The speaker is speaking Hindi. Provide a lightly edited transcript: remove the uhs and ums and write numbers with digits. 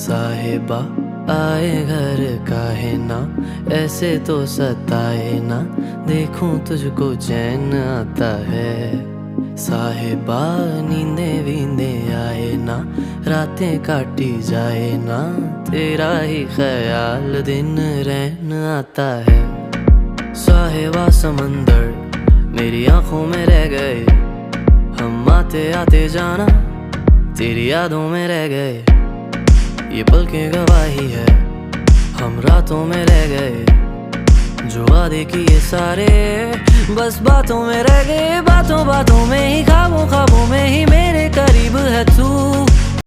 साहिबा आए घर काहे ना, ऐसे तो सताए ना, देखूं तुझको चैन आता है। साहिबा नींदे वींदे आए ना, रातें काटी जाए ना, तेरा ही ख्याल दिन रहन आता है। साहिबा समंदर मेरी आंखों में रह गए, हम आते आते जाना तेरी यादों में रह गए। ये पल की गवाही है, हम रातों में रह गए, जो वादे किए सारे बस बातों में रह गए। बातों बातों में ही, ख्वाबों ख्वाबों में ही मेरे करीब है तू।